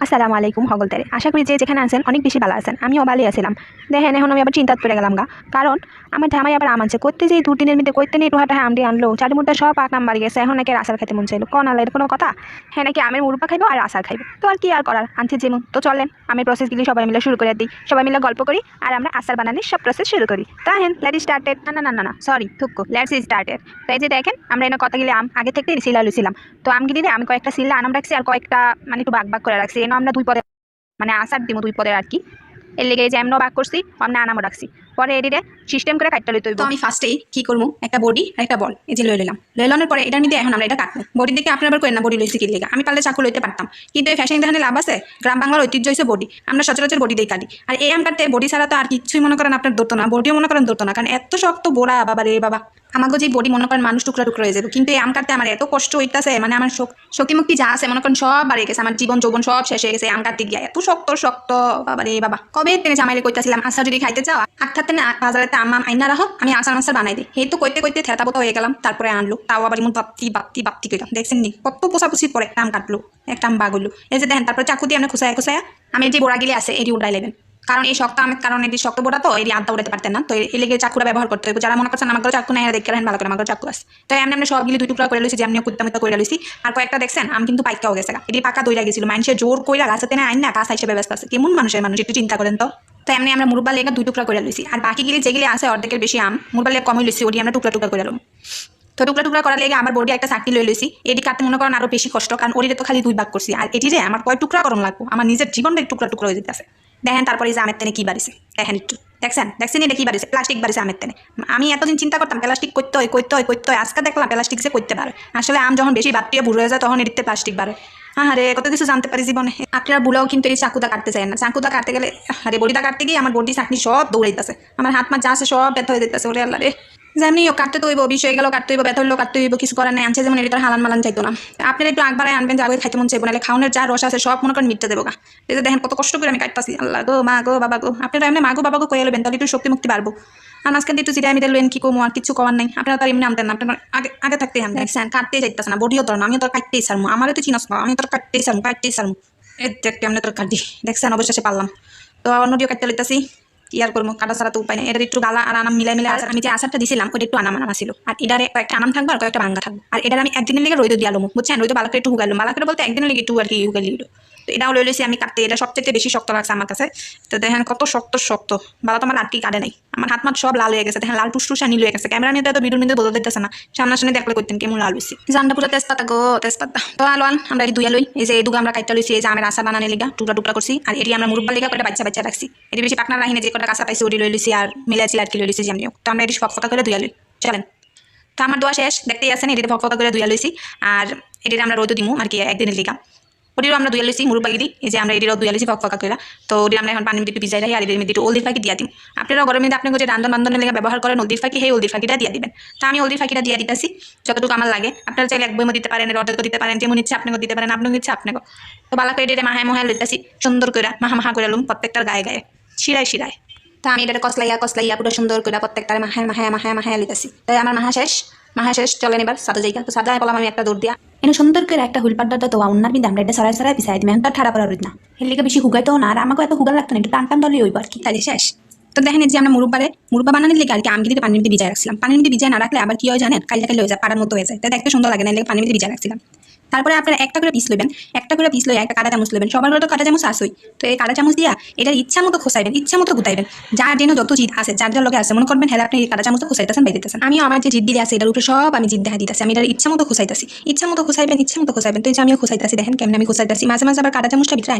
আসসালামু আলাইকুম হগলতারে আশা করি যে যেখানে আছেন অনেক বেশি ভালো আছেন। আমিও ভালোই আছিলাম। দেখেন এখন আমি আবার চিন্তাত পড়ে গেলাম গা, কারণ আমার জামাই আবার আম আনছে করতে যে 2 দিনের মধ্যে করতে নেই টুহাটা আমটি আনলো চারি মুঠটা সব পাক নাম বাড়ি গেছে। এখন নাকি আচার খেতে মন চাইলো, কোন আলাদা কোনো কথা? হ্যাঁ নাকি আমের মুরব্বা খাইবো আর আচার খাইবো, তো আর কি আর করার, আনছে যেমন তো চলেন আমি প্রসেসগুলি সবাই মিলে শুরু করে দিই, সবাই মিলে গল্প করি আর আমরা আচার বানানোর সব প্রসেস শুরু করি। তা হ্যাঁ লেট স্টার্টেড, না না না না না সরি থুকো, লেটস স্টার্টেড। তাই যে দেখেন আমরা এনে কতগুলি আম আগে থেকে সিলা লুছিলাম, তো আমগুলি আমি কয়েকটা সিলা আনাম রাখছি আর কয়েকটা মানে একটু ভাগ করে রাখছি, এনে আমরা 2 পদে মানে আচার দিব 2 পদের আর কি। এর লেগে যে এমনও বাক করছি আমরা আনামও রাখছি, পরে এদিকে সিস্টেম করে কাটতে লইতে হইব। তো আমি ফার্স্টেই কি করবো, একটা বডি আর একটা বল এই যে লয়ে নিলাম। লয়ে পরে এটার মধ্যে এখন আমরা এটা কাটবো। বডি দেখে আপনার আবার করেন না বডি লইছি কি লেগে, আমি পারলে চাকু লইতে পারতাম, কিন্তু এই ফ্যাশন দেখানে লাভ আছে। গ্রাম বাংলার ঐতিহ্য হয়েছে বডি, আমরা সচরাচর বডি দিয়ে কাটি। আর এই আম কাটতে বডি ছাড়া তো আর কিছুই মনে করেন আপনার ধরতো না, বডিও মনে করেন ধরতো না, কারণ এত শক্ত বোড়া বাবা রে বাবা। আমাকে যে বডি মনে করেন মানুষ টুকরা টুকরা হয়ে যাবে, কিন্তু এই আম কাটতে আমার এত কষ্ট হইতেছে, মানে আমার শক্তি মুক্তি যা আছে মনে করেন সব বাড়িয়ে গেছে, আমার জীবন যৌবন সব শেষ হয়ে গেছে আম কাটতে গিয়ে। এত শক্ত শক্ত বাবা রে বাবা। কবে থেকে জামাইলে কইতাছিলাম আচার যদি খাইতে চাও হাত থাকতে না বাজারেতে আম আইনা রাখো, আমি আচার মাচার বানাই দিই। এই তো কইতে কইতে থেতা বোতা হয়ে গেলাম, তারপরে আনলো, তাও আবার এমন বাপ্তি বাপ্তি বাপ্তি কইলাম। দেখছেন নি কত পোষাপুষির পরে একটা আম কাটলো, একটা আম বাগলো। এই যে দেখেন তারপরে চাকু দিয়ে আমরা খুসায়া খুসায়া আমি যে বোড়া গিলে আছে এটি উড়াই লেবেন, কারণ এই শক্ত আমের কারণে এটি শক্ত বোড়া তো এটি আধা উড়াতে পারতেন না, তো এই লেগে চাকুরা ব্যবহার করতে হবে। যারা মনে করছেন আমার চাকু নেই দেখে রাখেন ভালো করে, আমার চাকু আছে। তো এমনি আমরা সবগুলি 2 টুকরা করে লইছি, যেমনি কুত্তা মুত্তা করে লইছি। আর কয়েকটা দেখছেন আম কিন্তু পাইকাও গেছে, এটি পাকা দইরা গেছিল, মানুষের জোর কইরা গাছাতে না আইন না কাঁচা হিসেবে ব্যস্ত আছে। কেমন মানুষ একটু চিন্তা করেন তো। তো এমনি আমরা মুরব্বা লেগে 2 টুকরা করে লইছি, আর বাকিগুলি যেগুলি আছে অর্ধেকের বেশি আম মুরব্বা লেগে কমই লইছি, ওটি আমরা টুকরা টুকরা করে লম। তো টুকরা টুকরা করার লেগে আমার বডি একটা চাকরি লই লইছি, এটি কাটতে মনে করেন আরো বেশি কষ্ট, কারণ ওটিতে তো খালি 2 ভাগ করছি, আর এটি যে আমার কয় টুকরা করণ লাগবো, আমার নিজের জীবনটা টুকরা টুকরা হয়ে যেতে আছে। দেখেন তারপরে যে আমের তেনে কি বাড়িছে, দেখেন একটু দেখছেন এটা কি বাড়িছে, প্লাস্টিক বাড়িছে আমের তেনে। আমি এতদিন চিন্তা করতাম প্লাস্টিক করতে হয়, আজকে দেখলাম প্লাস্টিক যে করতে পারে। আসলে আম যখন বেশি বাড়তিয়ে বুড়ো হয়ে যায় তখন এটিতে প্লাস্টিক বাড়ে। আরে কত কিছু জানতে পারি জীবনে। আপনারা বুলাও কিন্তু এই চাকুটা কাটতে চায় না, চাকুটা কাটতে গেলে আরে বডিটা কাটতে গিয়ে আমার বডি চাকনি সব দৌড়াইতেছে, আমার হাত মা যা আছে সব ব্যথা হয়ে যেতেছে। ওরে আল্লাহ রে, যেমনি কাটতে তো হইব, বিষয় গেল কাটতে হইব, ব্যথা হইলেও কাটতে হইব, কিছু করার নেই। আনছে যেমন এটা হালান মালান চাইতো না। আপনারা একটু আগবারে আনবেন, যে আগে খাইতে মন চাইবো, নাহলে খাওয়ানোর যা রস আছে সব মনে করেন মিটতে দেবো গা। এই যে দেখেন কত কষ্ট করে আমি কাটতাছি, আল্লাহ গো মা গো বাবা গো। আপনারা এমনি মা গো বাবা গো কয়ে নেবেন, তাহলে একটু শক্তি মুক্তি বাড়বো। আর মাঝখান দিয়ে একটু চিটা আমি দিলেন কি কমো, আর কিছু করার নাই। আপনারা তো এমনি আনতেন না, আপনারা আগে আগে থাকতেই আনতেন। দেখছেন কাটতে যাইতেছে না, বডিও তোর না, আমিও তোর কাটতেই সারমু, আমারও তো চিনস না, আমি তোর কাটতেই সারমু। কেমন তোর কাটি দেখছেন, অবশেষে পারলাম। তো অন্যটিও কাটতে লইতাছি, কি আর করবো, কাটা ছাড়া তো উপায় নেই। এটা একটু গালা আর আনাম মিলাই মিলে আমি যে আচারটা দিছিলাম ওটা একটু আনাম আনাম ছিল, আর এটারে কয়েকটা আনাম থাকবে আর কয়েকটা ভাঙ্গা থাকবে। আর এটা আমি একদিনের লেগে রইদ দিয়ালো, বুঝছেন, রইদ বালা করে একটু হুগাইলো, বালা করে বলতে একদিনের লেগে একটু আর কি হুগাইলো। তো এটাও লই লইছি আমি কাটতে, এটা সবচেয়ে বেশি শক্ত লাগছে আমার কাছে। তো দেখেন কত শক্ত শক্ত, বালা তো আমার আটকি কাটে নাই, আমার হাত মাত সব লাল হয়ে গেছে, দেখেন লাল টুসটুসা নীল হয়ে গেছে। ক্যামেরা নিতে তো ভিডিওর মধ্যে বোঝা দিতেছে না, সামনাসামনি দেখলে করতেন কেমন লাল হয়েছি। জানটা পুরো তেজপাতা গো তেজপাতা। তো আলোয়ান আমরা এই দুইয়া লই, এই যে এই দুগা আমরা কাটতে লইছি, এই যে আমের আচার বানানোর লিগা টুকরা টুকরা করছি। আর এটি আমরা মুরব্বার লিগা কটা বাচ্চা বাচ্চা রাখছি, এটি বেশি পাকনা রাহিনে যে কটা কাঁচা পাইছি ওটি লই লইছি, আর মিলাইছি আর কি লই লইছি যেমনি। তো আমরা এটি ফকফকা করে দুইয়া লই, চলেন। তো আমার দোয়া শেষ, দেখতেই আছেন এটি ফকফকা করে দুইয়া লইছি। আর এটি আমরা রোদ দিমু আর কি একদিনের লিগা, ওটিরও আমরা দুইয়া লইছি মুরব্বা গিরি, এই যে আমরা এটিরও দুইয়া লইছি ফকফকা করে। তো ওটি আমরা এখন পানির মধ্যে ভিজাই রাখি, আর এর মধ্যে একটু হলদির ফাঁকি দিয়া দিই। আপনারা গরমের মধ্যে আপনার যে রান্ধন বান্ধনের লেগে ব্যবহার করেন হলদির ফাঁকি, সেই হলদির ফাঁকিটা দিয়ে দিবেন। তো আমি হলদির ফাঁকিটা দিয়ে দিতেছি যতটুকু আমার লাগে। আপনারা চাইলে এক বইমও দিতে পারেন, অর্ধেক দিতে পারেন, যেমন ইচ্ছে আপনাকে দিতে পারেন, আপনাকে ইচ্ছে আপনাকে। তো বালা করে এটি মাহায় মহায় লইতেছি সুন্দর করে, মাহা মাহা করে লুম প্রত্যেকটার গায়ে গায়ে শিরায় শিরায়। তো আমি এটা কসলাইয়া পুরো সুন্দর করে প্রত্যেকটার মাহায় লইতেছি। তাই আমার মাহা শেষ চলেন এবার সাদা জায়গা। তো সাদা বললাম আমি একটা দৌড় দিয়া এনে সুন্দর করে একটা হুলপাটটা তো অন্যার বিন্দু আমরা এটা সরাই সরাই পিছাই দিই, এখন তো ঠাড়া পড়া রোদ না, এর লিগে বেশি হুগাইতো না, আর আমাকে এত হুগা লাগতো না, একটু টান টান দলই হইব আর কি, কাজে শেষ। তো দেখেন যে আমরা মুরব্বা বানানোর লিগে আর কি আমগিরিতে পানির মধ্যে ভিজাই রাখছিলাম। পানির মধ্যে ভিজাই না রাখলে আবার কি হয় জানেন, কাইলে হয়ে যায়, পাড়ার মতো হয়ে যায়, তাই দেখতে সুন্দর লাগে না, এর পানির মধ্যে ভিজাই রাখছিলাম। তারপরে আপনারা একটা করে পিস লইবেন, একটা কাঁটা চামচ লইবেন, সবার ঘরে তো কাঁটা চামচ আসই। তো এই কাঁটা চামচ দিয়া এটা ইচ্ছা মতো খোসাইবেন, ইচ্ছা মতো গুতাইবেন, যার যেন যত জিদ আছে, যার যার লগে আছে মনে করবেন হ্যাঁ আপনি এই কাঁটা চামচ খোসাইতেছেন বাইরে দিতেছেন। আমিও আমার যে জিদ দিয়ে আছে এটার উপরে সব আমি জিদ দেখা দিতেছি, আমি এটার ইচ্ছা মতো খোসাইতেছি, ইচ্ছা মতো খোসাইবেন। তো এই যে আমিও খোসাইতেছি, দেখেন কেমন আমি খোসাইতেছি। মাঝে মাঝে আবার কাঁটা চামচটা ভিতরে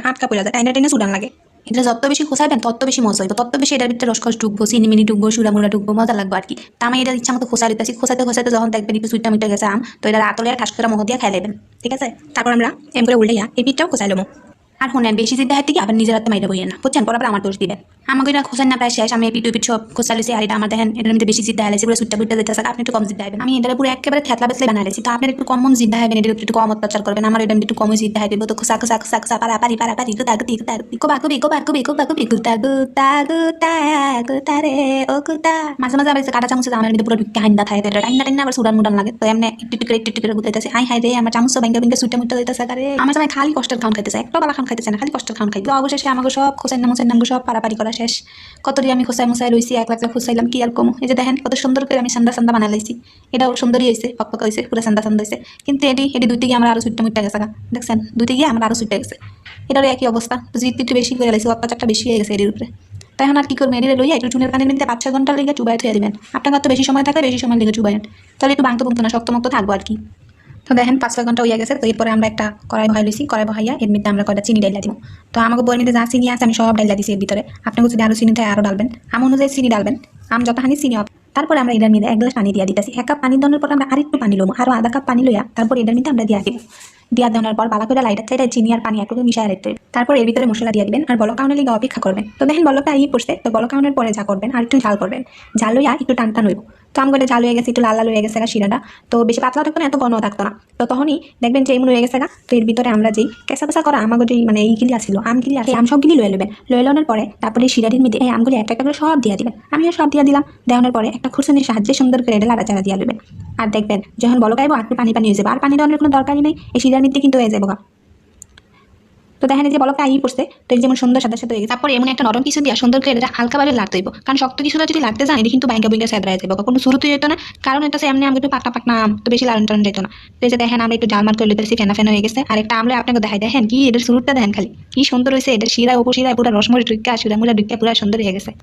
আটকা পড়ে যায়, টেনে সুডান লাগে। এটা যত বেশি খোসাইবেন তত বেশি মজা হইব, তত বেশি এটার ভিতরে রসকস ঢুকবো, চিনিমিনি ঢুকবো, সুরামুরা ঢুকবো, মজা লাগবে আর কি। তা আমি এটা ইচ্ছা মতো খোসাইতে যখন দেখবেন একটু সুইটটা মিটে গেছে আম, তো এটা আতলে ঠাস করে মোহ দিয়ে খাই নেবেন, ঠিক আছে। তারপর আমরা এম করে উল্টাইয়া এই পিঠটাও খোসাইলাম। আর শোনেন বেশি জিদ দেখার থেকে আবার নিজের হাতে মাইরা বইয়েন না, বুঝছেন, পর আবার আমার দোষ দিবেন। আমাকে এটা খোঁজার না প্রায় শেষ, আমি পিটু পিট সব খোঁজা লইছি। আর এটা আমার দেখেন এটার মধ্যে বেশি জিদ্দা হাইলাইছি, পুরো সুটটা বুটটা যেতেছে। আপনি একটু কম জিদ্দা হাইবেন, আমি এটা পুরো একেবারে থেতলা বেতলে বানাইছি। তো আপনার একটু কম জিদ্দা হাইবেন, এটা একটু কম অত্যাচার করবেন। আমার এটা একটু কম জিদ্দা হাইবে, তো খোসা খোসা খোসা খোসা পারাপারি পারাপারি গুতা গুতি গুতা গুতি কোবা কুবি কোবা কুবি কোবা কুবি গুতা গুতা গুতা গুতা রে ও গুতা। মাঝে মাঝে আবার কাটা চামচে আমার মধ্যে পুরো কাহিন্দা থাকে, তো টাইনা টাইনা আবার সুডান মুডান লাগে। তো এমনি একটু করে গুতাইতেছে। হাই হাই রে আমার চামচ ব্যাঙ্গা ব্যাঙ্গা সুটটা মুটটা দিতেছে। আরে আমার সময় খালি কষ্টের খাওয়ান খাইতেছে, একটা বালা খান খাইতেছে না, খালি কষ্টের খাওয়ান খাইতে। তো অবশেষে আমাকে সব খোঁচাই নাম সব পারাপারি করা শেষ। কতটি আমি খোঁচাই মোসাই রইছি, এক লাখ খুঁচাইলাম কি আর কম। এই যে দেখেন কত সুন্দর করে আমি সান্দা সান্দা বানাই লাইছি। এটাও সুন্দরই হয়েছে, পকপক হয়েছে, পুরো সান্দা সান্দা হয়েছে। কিন্তু এটি দুইতে গিয়ে আমার আরো সুটটা মুটটা গেছে, দেখছেন দুইতে গিয়ে আমার আরো সুটটা গেছে। এটারও একই অবস্থা, জিত একটু বেশি করে লাইছি, অত্যাচারটা বেশি হয়ে গেছে এটির উপরে। তাই এখন আর কি করবেন, এটি লইয়া একটু চুনের পানির মধ্যে 5-6 ঘন্টা লেগে চুবাই থুয়ে দিবেন। আপনার তো বেশি সময় থাকলে বেশি সময় লেগে চুবাইন, তাহলে একটু বাংতো বুংতো না, শক্ত থাকবো আর কি। তো দেখেন 5-6 ঘন্টা হয়ে গেছে। তো এরপরে আমরা একটা কড়াই বহাই লইছি, কড়াই বহাইয়া এর মধ্যে আমরা কয়টা চিনি ডাইলা দিব। তো আমাকে বইয়ের মধ্যে যা চিনি আছে আমি সব ডাইলা দিছি এর ভিতরে। আপনাকে যদি আরো চিনি থাকে আরো ডালবেন, আম অনুযায়ী চিনি ডালবেন, আম যতখানি চিনি হবে। তারপরে আমরা এটার মধ্যে 1 গ্লাস পানি দিয়ে দিতেছি। 1 কাপ পানি দেওয়ার পর আমরা আরেকটু পানি লবো, আরো আধা কাপ পানি লইয়া তারপর এটার মধ্যে আমরা দিয়া দিব। দিয়া দেওয়ার পর বালা করে লাইটার চাইটা চিনি আর পানি একটু মিশাই রাখতে। তারপর এর ভিতরে মশলা দিয়ে দিবেন আর বলকাউনের লিগে অপেক্ষা করবেন। তো দেখেন বলকটা পড়ছে, তো বলকাউনের পরে যা করবেন আর একটু ঝাল করবেন, ঝাল লইয়া একটু টান হইব। তো আমগো ঝাল হয়ে গেছে, একটু লাল লাল হয়ে গেছে শিরাটা। তো বেশি পাতলা থাকতো না, এত ঘন থাকতো না। তো তখনই দেখবেন যে এমন হয়ে গেছে গা। তো এর ভিতরে আমরা যেই কেঁচা কেঁচা করা আমাগো যেই মানে এইগুলি আসছিল আমগুলি আছে, আম সবগুলি লয়ে নেবেন। লয়ে নেওয়ার পরে তারপরে এই শিরাটির মধ্যে এই আমগুলি একটা করে সব দিয়ে দিবেন। আমিও সব দিয়ে দিলাম। দেওয়ানোর পরে একটা খুরসানির সাহায্যে সুন্দর করে এটা লাড়াচাড়া দিয়ে নেবেন। আর দেখবেন যখন বলক আইব একটু পানি হয়ে যাবে, আর পানি দেওয়ানোর কোনো দরকারই নেই, এই শিরার মধ্যে কিন্তু হয়ে যাবো। তো দেখেন এই যে বলকটা পড়ছে, তো এই যেমন সুন্দর সাদা সাদা হয়ে গেছে। তারপরে এমন একটা নরম কিছু দিয়ে সুন্দর করে এটা হালকাভাবে লাগতে হইব, কারণ শক্ত কিছুটা যদি লাগতে যান এটা কিন্তু বাইঙ্গা বাইঙ্গা সেদরা হয়ে যাবে, কোনো শুরুতেই যেত না। কারণ এটা এমনি আমি একটু পাকনা পাকনা আম, তো বেশি লালন টালন যেত না। তো এই যে দেখেন আমরা একটু জালমাল করে লিতেছি, ফেনা ফেনা হয়ে গেছে। আর একটা আমলে আপনাকে দেখাই, দেখেন কি এটার শুরুটা দেখেন খালি কি সুন্দর হয়েছে। এটার শিরা উপশিরা পুরো রসমরি ডুক্কা শিরামুরা ডুক্কা পুরো সুন্দর হয়ে গেছে।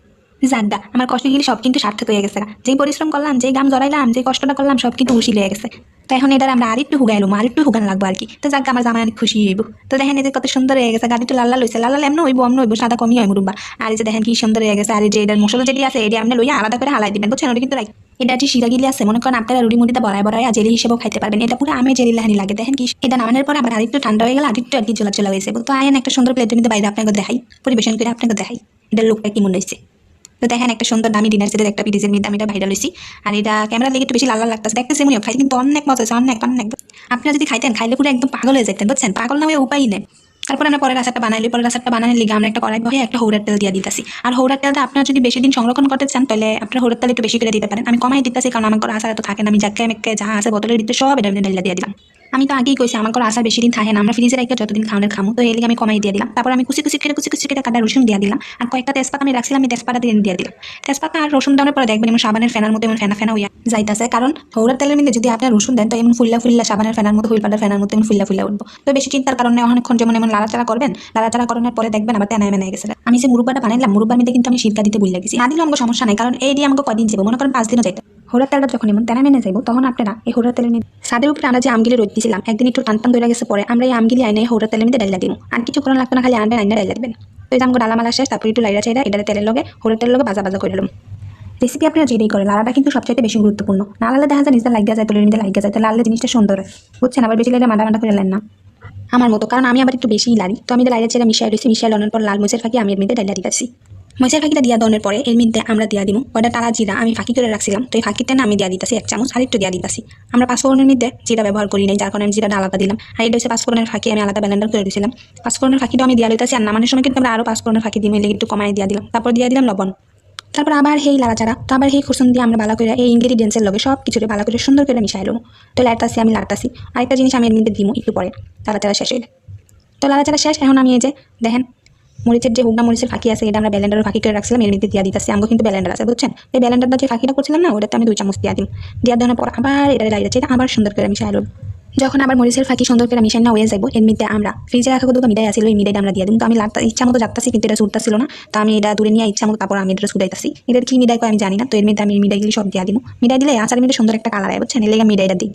জানদা আমার কষ্টগুলি সব কিন্তু সার্থক হয়ে গেছে। যেই পরিশ্রম করলাম, যেই গাম জড়াইলাম, যে কষ্টটা করলাম সব কিন্তু উশিল হয়ে গেছে। তো এখন এটার আমরা আরেকটু হুগাইলাম, আরেকটু হুগান লাগবো আর কি। তো যাক আমার জামাই অনেক খুশি হইব। তো দেখেন এই যে কত সুন্দর হয়ে গেছে, গাড়িটা লাল লাল হয়েছে, লাল লাল এমন হইব অমন হইব, সাদা কমই হয় মুরুব্বা। আর এই যে দেখেন কি সুন্দর হয়ে গেছে। আর এই যে এটার মশলা যেটি আছে এটি আপনি লইয়া আলাদা করে হালাই দিবেন, বুঝছেন। ওটা কিন্তু এটা যে শিরাগিলি আছে মনে করেন আপনারা রুটি মুটিতে বড়ায় বড়ায় জেলি হিসেবেও খাইতে পারবেন। এটা পুরো আমি জেলি লাহানি লাগে। দেখেন কি এটা নামানোর পর আবার আরেকটু ঠান্ডা হয়ে গেল, আরেকটু আর কি চলা চলা হয়েছে। তো আয়েন একটা সুন্দর প্লেটের মধ্যে বাইরে আপনাকে দেখাই, পরিবেশন করে আপনাকে দেখাই এটার লোকটা কি মনে হয়েছে। তো দেখেন একটা সুন্দর দামি ডিনার সেটের একটা পিরিজের মধ্যে আমি এটা ভাইরাল হয়েছি। আর এটা ক্যামেরা লেগে একটু বেশি লাল লাল লাগতেছে, দেখতেছি মনে খাই কিন্তু অনেক মজা হয়েছে, অনেক অনেক। আপনারা যদি খাইতেন খাইলে পুরো একদম পাগল হয়ে যেতেন, বুঝছেন। পাগল না হয়ে উপায় নেই। তারপর আমরা পরের আচারটা বানাইলি, পরের আচারটা বানানোর লিগে আমরা একটা কড়াই বহে একটা হৌরার তেল দিয়ে দিতেছি। আর হৌরার তেলটা আপনারা যদি বেশি দিন সংরক্ষণ করতে চান তাহলে আপনার হৌরার তেল একটু বেশি করে দিতে পারেন। আমি কমাই দিতেছি কারণ আমার আচার এত থাকে না। আমি জাক্কে মেক্কে যা আছে বোতলের ভিতরে সব এটা ঢেলে দিয়ে দিলাম। আমি তো আগেই কইছি আমার আচার বেশি দিন থাকে না, আমরা ফ্রিজে রেখে যতদিন খাওয়ানোর খামো। তো এই লিগে আমি কমাই দিয়ে দিলাম। তারপর আমি কুচি করে কাটা রসুন দিয়ে দিলাম। আর কয়েকটা তেজপাতা আমি রাখছিলাম, আমি তেজপাতা দিয়ে দিলাম। তেজপাতা আর রসুন দেওয়ার পরে দেখবেন এমন সাবানের ফেনার মতো এমন ফেনা ফেনা হইয়া যাইতেছে। কারণ হৌরার তেলের মধ্যে যদি আপনার রসুন দেন তো এমন ফুল্লা ফুল্লা সাবানের ফেনার মতো হুইলপাটার ফেনার মতো এমন ফুল্লা ফুল্লা উঠবো। তো বেশি চিন্তার কারণে অনেকক্ষণ যেমন এমন লাড়াচাড়া করবেন, লাড়াচাড়া করানোর পরে দেখবেন আবার তেনায় মেনে গেছে। আমি যে মুরব্বাটা বানাইলাম, মুরব্বার মধ্যে কিন্তু আমি সিরকা দিতে ভুলে গেছি। না দিলে আমাকে সমস্যা নাই, কারণ এই দিয়ে আমাকে কদিন যাবো, মনে করেন 5 দিনও যাইতে। হৌরার তেলটা যখন এমন তেনা মেনে যাইব তখন আপনারা এই হৌরার তেলের মধ্যে সাদের উপরে আমরা যে আমগিলি রোদ দিয়েছিলাম একদিন একটু টান ধরে গেছে, পরে আমরা এই আমগিলি আইনে হৌরার তেলের মধ্যে ডাইলা দিব। আর কিছু করার লাগতো না, খালি আনবেন আইনে ডাইলা দিবেন। তো এই যে আমাকে ডালামালা শেষ, তারপর একটু লাইরা চাইরা এটা তেলের লগে হৌরার তেলের লগে ভাজা করে দিলাম। রেসিপি আপনারা যেটাই করেন লালাটা কিন্তু সবচাইতে বেশি গুরুত্বপূর্ণ। না লালে দেখা যায় নিজের লাগিয়া যায়, তেলের মধ্যে লাগিয়া যায়, তো লালে জিনিসটা সুন্দর হয়, বুঝছেন। আবার বেশি লাইলে মাডা করে নেন না আমার মতো, কারণ আমি আবার একটু বেশিই লাড়ি। তো আমি লাইরা চেরা মিশাই রয়েছি, মিশাই লানোর পর লাল মরিচের ফাঁকি আমি এর মধ্যে ডাইলা দিতেছি। মরিচের ফাঁকিটা দিয়া দেওয়ার পরে এর মধ্যে আমরা দিয়া দিব ওটা টালা জিরা আমি ফাঁকি করে রাখছিলাম। তো এই ফাঁকিতে না আমি দিয়া দিতেছি 1 চামচ, আর একটু দিয়া দিতেছি। আমরা পাঁচফোড়নের মধ্যে জিরা ব্যবহার করি নাই, যার কারণে আমি জিরাটা আলাদা দিলাম। আর এটা হচ্ছে পাঁচফোড়নের ফাঁকি, আমি আলাদা ব্লেন্ডার করে দিয়েছিলাম। পাঁচফোড়নের ফাঁকিটা আমি দিয়া দিতেছি। আর নামানোর সময় কিন্তু আমরা আরও পাঁচফোড়নের ফাঁকি দিয়ে মিলে একটু কমাই দিয়া দিলাম। তারপর দিয়া দিলাম লবণ। তারপর আবার সেই লাড়াচাড়া, তো আবার সেই খুরসুন দিয়ে আমরা ভালো করে এই ইনগ্রিডিয়েন্টসের লগে সব কিছুতে ভালো করে সুন্দর করে মিশাইলো। তো লাড়তাছি আমি লাড়তাছি। আরেকটা জিনিস আমি এর মধ্যে দিব একটু পরে, লাড়াচাড়া শেষ হইলে। তো লাড়াচাড়া শেষ, এখন আমি এই যে দেখেন মরিচের যে হুগনা মরিচের ফাঁকি আছে এটা আমরা ব্লেন্ডারের ফাঁকি করে রাখছিলাম, এর মধ্যে দিয়ে দিতেছি। আমাকে কিন্তু ব্লেন্ডার আছে, বুঝছেন। এই ব্লেন্ডারটা যে ফাঁকিটা করছিলাম না ওটাতে আমি 2 চামচ দিয়ে দিই। দিয়ে দেওয়ার পর আবার এটা লাইড়াচ্ছি, এটা আবার সুন্দর করে মিশাইলো। যখন আবার মরিচের ফাঁকি সুন্দর করে মিশাই না হয়ে যাবো, এর মধ্যে আমরা ফ্রিজে রাখা দুটো মিঠাই আসলে ওই মিঠাইটা আমরা দিয়ে দিই। তো আমি লাগতা ইচ্ছা মতো যাচ্তাছি, কিন্তু এটা ছুটতেছিল না। তো আমি এটা দূরে নিয়ে ইচ্ছা মতো তারপর আমি এটা ছুটাইতাছি। এটার কি মিঠাই আমি জানি না। তো এর মধ্যে আমি মিঠাইগুলি সব দিয়ে দিব। মিঠাই দিলে আচারের মধ্যে সুন্দর একটা কালার হয়, বুঝছেন। এর লেগে মিঠাইটা দিই।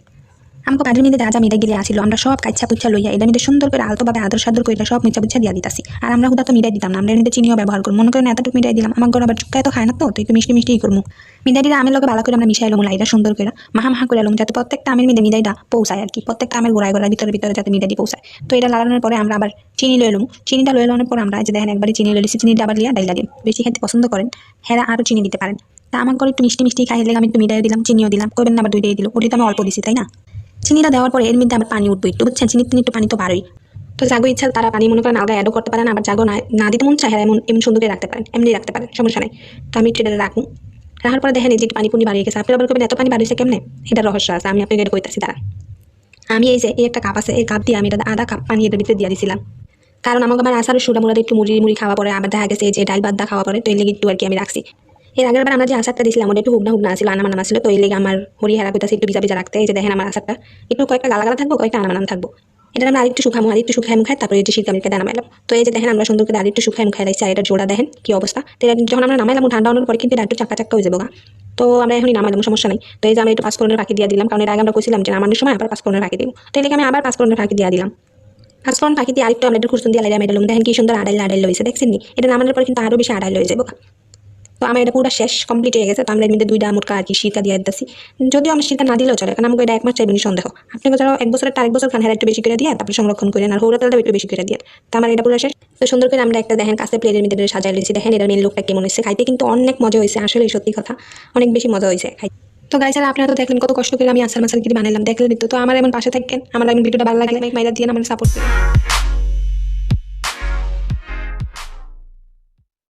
আমাকে বাড়ির মধ্যে যা যা মিঠাই গিলে আসিল আমরা সব কাচ্চা পুচ্ছা লইয়া এটা মধ্যে সুন্দর করে আলতোভাবে আদর সাদর করে সব মিচা পুচ্ছা দিয়া দিতাছি। আর আমরা হুদা তো মিঠাই দিতাম না, আমরা এর মধ্যে চিনিও ব্যবহার করি। মনে করেন এতটুকু মিঠাই দিলাম, আমার ঘর আবার চুক্কায় তো খায় না, তো একটু মিষ্টি মিষ্টিই করবো। মিঠাইটা আমের লগে ভালো করে আমরা মিশাই লম, লাইটা সুন্দর করে মাহা করে লম, যাতে প্রত্যেকটা আমের মধ্যে মিঠাইটা পৌঁছায় আর কি, প্রত্যেকটা আমের গোড়ায় গোড়ায় ভিতরে ভিতরে যাতে মিঠাইটি পৌঁছায়। তো এটা লাগানোর পরে আমরা আবার চিনি লয়ে লম, চিনিটা লয়ে লওয়ার পর আমরা যে দেখেন একবারই চিনি লইছি, চিনিটা আবার লিয়া ডাইলা দিন। বেশি খেতে পছন্দ করেন হেরা আরও চিনি দিতে পারেন। তা আমার ঘরে একটু মিষ্টি মিষ্টি খাই, হলে আমি একটু মিঠাইও দিলাম, চিনিও দিলাম, করবেন না আবার দুইটাই দিল, ওটি তো আমি অল্প দিছি তাই না। চিনিটা দেওয়ার পরে এর মধ্যে আবার পানি উঠবো একটু, বুঝছেন, চিনি একটু পানি তো বারোই। তো জাগো ইচ্ছা তারা পানি মনে করেন আলগা অ্যাডও করতে পারেন, আবার জাগো না দিতে মন চায় এমন এমন সুন্দর করে রাখতে পারেন, এমনি রাখতে পারেন, সমস্যা নেই। তো আমি একটু এটা রাখুন, রাখার পরে দেখেন এই যে পানি পুনি বাড়িয়ে গেছে। আপনি আবার করবেন এত পানি বাড়িয়েছে কেমনে, এটা রহস্য আছে, আমি আপনাকে এটা কইতাছি। তারা আমি এই যে এই একটা কাপ আছে, এই কাপ দিয়ে আমি এটা আধা কাপ পানি এটার ভিতরে দিয়ে দিয়েছিলাম, কারণ আমাকে আমার আসার সুরা মুড়া একটু মুড়ি খাওয়া পরে আবার দেখা গেছে এই যে ডাল বাদ্দা খাওয়া পরে, তো এই লেগে একটু আর কি আমি রাখছি। এর আগের বার আমরা যে আচারটা দিয়েছিলাম ওটা একটু হুবনা ছিল, আনামানাম ছিল, তো এই লেগে আমার হরি হেরা কইতাছে একটু ভিজা ভিজা রাখতে। এই যে দেখেন আমার আচারটা একটু কয়েকটা গালা থাকবো, কয়েকটা আনামানাম থাকবো। এটা আমরা আরেকটু শুকাই মুখাই তারপরে এই যে শীতকাল নামাইলাম। তো এই যে দেখেন আমরা সুন্দর করে আরেকটু শুকাই মুখাই লাগছে, আর এটা জোড়া দেখেন কি অবস্থা। তো এটা যখন আমরা নামাইলাম ঠান্ডা হওয়ার পরে কিন্তু এটা একটু চাক্কা হয়ে যাবো। তো আমরা এখনই নামাইলাম, সমস্যা নেই। তো এই যে আমি একটু পাঁচফোড়নের ফাঁকি দিয়ে দিলাম, কারণ এর আগে আমরা কইছিলাম যে নামানোর সময় আবার পাঁচফোড়নের ফাঁকি দিব। তো এটাকে আমি আবার পাঁচফোড়নের ফাঁকি দিয়ে দিলাম। পাঁচফোড়ন ফাঁকি দিয়ে আরেকটু আমরা একটু খুরসুন দিয়ে লাইলাম, দেখেন কি সুন্দর আড়াইল হয়েছে, দেখছেন নি। এটা নামানোর পর কিন্তু আরও বেশি আড়াইল হয়ে যাবো। তো আমার এটা পুরো শেষ কমপ্লিট হয়ে গেছে। তো আমরা এর মধ্যে দুইটা মুটকা আর কি সিরকা দিয়ে দিচ্ছি, যদিও আমরা সিরকা না দিলেও চলে, কারণ আমাকে এটা এক মাস চাইবেনি সন্দেহ। আপনি যারা এক বছরের আরেক বছর খান, একটু বেশি করে দিয়ে তারপরে সংরক্ষণ করেন, আর হৌরা তেলটা একটু বেশি করে দিয়ে। তো আমার এটা পুরো শেষ। তো সুন্দর করে আমরা একটা দেখেন কাছে প্লেটের মধ্যে সাজাই লিখছি, দেখেন এটার মেন লোকটা কেমন হয়েছে, খাইতে কিন্তু অনেক মজা হয়েছে, আসলে সত্যি কথা অনেক বেশি মজা হয়েছে খাই। তো গাইস আপনারা তো দেখলেন কত কষ্ট করে আমি আচার মাচার কি বানালাম, দেখলেন তো। আমার এমন পাশে থাকেন, আমার এমন ভিডিওটা ভালো লাগলে মাইরা দিয়ে আমার সাপোর্ট করেন।